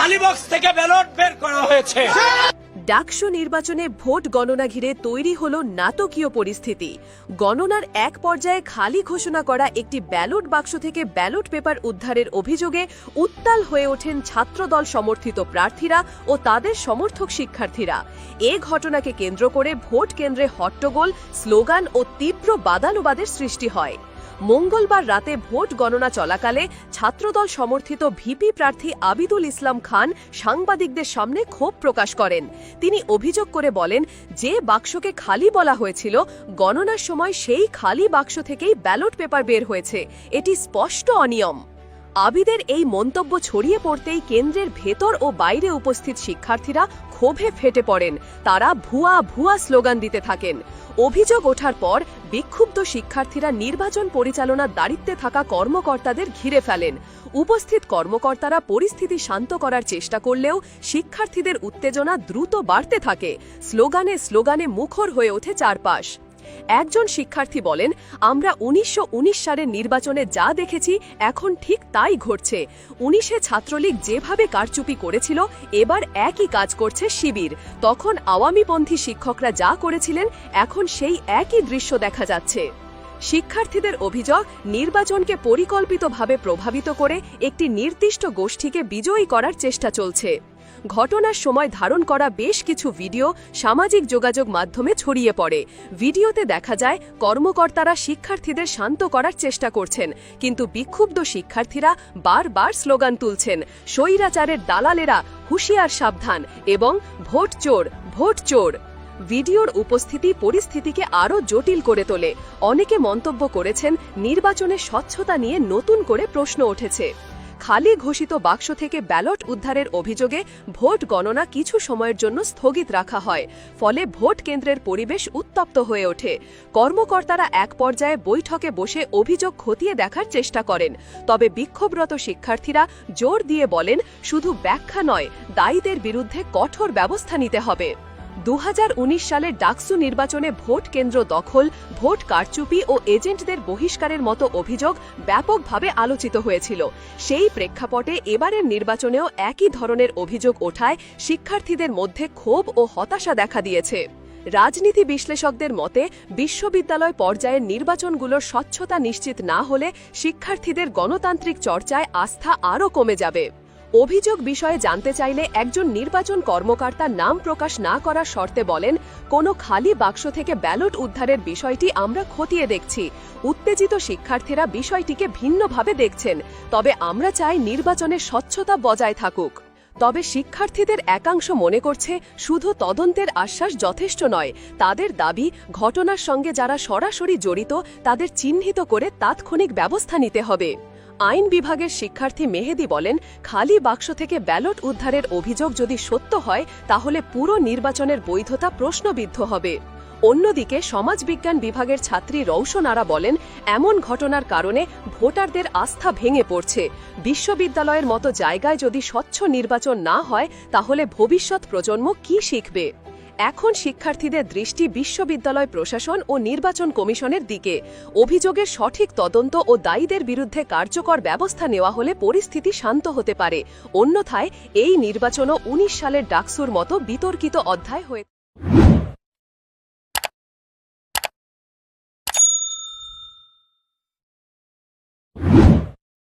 খালি বক্স থেকে ব্যালট বের করা হয়েছে। ডাকসু নির্বাচনে ভোট গণনা ঘিরে তৈরি হল নাটকীয় পরিস্থিতি। গণনার এক পর্যায়ে খালি ঘোষণা করা একটি ব্যালট বাক্স থেকে ব্যালট পেপার উদ্ধারের অভিযোগে উত্তাল হয়ে ওঠেন ছাত্রদল সমর্থিত প্রার্থীরা ও তাদের সমর্থক শিক্ষার্থীরা। এ ঘটনাকে কেন্দ্র করে ভোট কেন্দ্রে হট্টগোল, স্লোগান ও তীব্র বাদানুবাদের সৃষ্টি হয়। মঙ্গলবার রাতে ভোট গণনা চলাকালে ছাত্রদল সমর্থিত ভিপি প্রার্থী আবিদুল ইসলাম খান সাংবাদিকদের সামনে ক্ষোভ প্রকাশ করেন। তিনি অভিযোগ করে বলেন, যে বাক্সকে খালি বলা হয়েছিল, গণনার সময় সেই খালি বাক্স থেকেই ব্যালট পেপার বের হয়েছে। এটি স্পষ্ট অনিয়ম। আবিদের এই মন্তব্য ছড়িয়ে পড়তেই কেন্দ্রের ভেতর ও বাইরে উপস্থিত শিক্ষার্থীরা ক্ষোভে ফেটে পড়েন। তারা ভুয়া ভুয়া স্লোগান দিতে থাকেন। অভিযোগ ওঠার পর বিক্ষুব্ধ শিক্ষার্থীরা নির্বাচন পরিচালনার দায়িত্বে থাকা কর্মকর্তাদের ঘিরে ফেলেন। উপস্থিত কর্মকর্তারা পরিস্থিতি শান্ত করার চেষ্টা করলেও শিক্ষার্থীদের উত্তেজনা দ্রুত বাড়তে থাকে। স্লোগানে স্লোগানে মুখর হয়ে ওঠে চারপাশ। একজন শিক্ষার্থী বলেন, আমরা 1919 সালের নির্বাচনে যা দেখেছি এখন ঠিক তাই ঘটছে। 19-এ ছাত্রলীগ যেভাবে কারচুপি করেছিল, এবার একই কাজ করছে শিবির। তখন আওয়ামীপন্থী শিক্ষকরা যা করেছিলেন, এখন সেই একই দৃশ্য দেখা যাচ্ছে। শিক্ষার্থীদের অভিযোগ, নির্বাচনকে পরিকল্পিতভাবে প্রভাবিত করে একটি নির্দিষ্ট গোষ্ঠীকে বিজয়ী করার চেষ্টা চলছে। ঘটনার সময় ধারণ করা বেশ কিছু ভিডিও সামাজিক যোগাযোগ মাধ্যমে ছড়িয়ে পড়ে। ভিডিওতে দেখা যায় কর্মকর্তারা শিক্ষার্থীদের শান্ত করার চেষ্টা করছেন, কিন্তু বিক্ষুব্ধ শিক্ষার্থীরা বারবার স্লোগান তুলছেন, স্বৈরাচারের দালালেরা হুঁশিয়ার সাবধান এবং ভোট চোর, ভোট চোর। ভিডিওর উপস্থিতি পরিস্থিতিকে আরও জটিল করে তোলে। অনেকে মন্তব্য করেছেন, নির্বাচনের স্বচ্ছতা নিয়ে নতুন করে প্রশ্ন উঠেছে। খালি ঘোষিত বাক্স থেকে ব্যালট উদ্ধারের অভিযোগে ভোট গণনা কিছু সময়ের জন্য স্থগিত রাখা হয়। ফলে ভোট কেন্দ্রের পরিবেশ উত্তপ্ত হয়ে ওঠে। কর্মকর্তারা এক পর্যায়ে বৈঠকে বসে অভিযোগ খতিয়ে দেখার চেষ্টা করেন। তবে বিক্ষোভরত শিক্ষার্থীরা জোর দিয়ে বলেন, শুধু ব্যাখ্যা নয়, দায়ীদের বিরুদ্ধে কঠোর ব্যবস্থা নিতে হবে। 2019 সালের ডাকসু নির্বাচনে ভোট কেন্দ্র দখল, ভোট কারচুপি ও এজেন্টদের বহিষ্কারের মতো অভিযোগ ব্যাপকভাবে আলোচিত হয়েছিল। সেই প্রেক্ষাপটে এবারের নির্বাচনেও একই ধরনের অভিযোগ ওঠায় শিক্ষার্থীদের মধ্যে ক্ষোভ ও হতাশা দেখা দিয়েছে। রাজনীতি বিশ্লেষকদের মতে, বিশ্ববিদ্যালয় পর্যায়ের নির্বাচনগুলোর স্বচ্ছতা নিশ্চিত না হলে শিক্ষার্থীদের গণতান্ত্রিক চর্চায় আস্থা আরও কমে যাবে। অভিযোগ বিষয়ে জানতে চাইলে একজন নির্বাচন কর্মকর্তা নাম প্রকাশ না করার শর্তে বলেন, কোনো খালি বাক্স থেকে ব্যালট উদ্ধারের বিষয়টি আমরা খতিয়ে দেখছি। উত্তেজিত শিক্ষার্থীরা বিষয়টিকে ভিন্নভাবে দেখছেন। তবে আমরা চাই নির্বাচনের স্বচ্ছতা বজায় থাকুক। তবে শিক্ষার্থীদের একাংশ মনে করছে, শুধু তদন্তের আশ্বাস যথেষ্ট নয়। তাদের দাবি, ঘটনার সঙ্গে যারা সরাসরি জড়িত তাদের চিহ্নিত করে তাৎক্ষণিক ব্যবস্থা নিতে হবে। আইন বিভাগের শিক্ষার্থী মেহেদি বলেন, খালি বাক্স থেকে ব্যালট উদ্ধারের অভিযোগ যদি সত্য হয়, তাহলে পুরো নির্বাচনের বৈধতা প্রশ্নবিদ্ধ হবে। অন্যদিকে সমাজবিজ্ঞান বিভাগের ছাত্রী রৌশন আরা বলেন, এমন ঘটনার কারণে ভোটারদের আস্থা ভেঙে পড়ছে। বিশ্ববিদ্যালয়ের মতো জায়গায় যদি স্বচ্ছ নির্বাচন না হয়, তাহলে ভবিষ্যৎ প্রজন্ম কি শিখবে? এখন শিক্ষার্থীদের দৃষ্টি বিশ্ববিদ্যালয় প্রশাসন ও নির্বাচন কমিশনের দিকে। অভিযোগের সঠিক তদন্ত ও দায়ীদের বিরুদ্ধে কার্যকর ব্যবস্থা নেওয়া হলে পরিস্থিতি শান্ত হতে পারে। অন্যথায় এই নির্বাচনও 19 সালের ডাকসুর মতো বিতর্কিত অধ্যায় হয়ে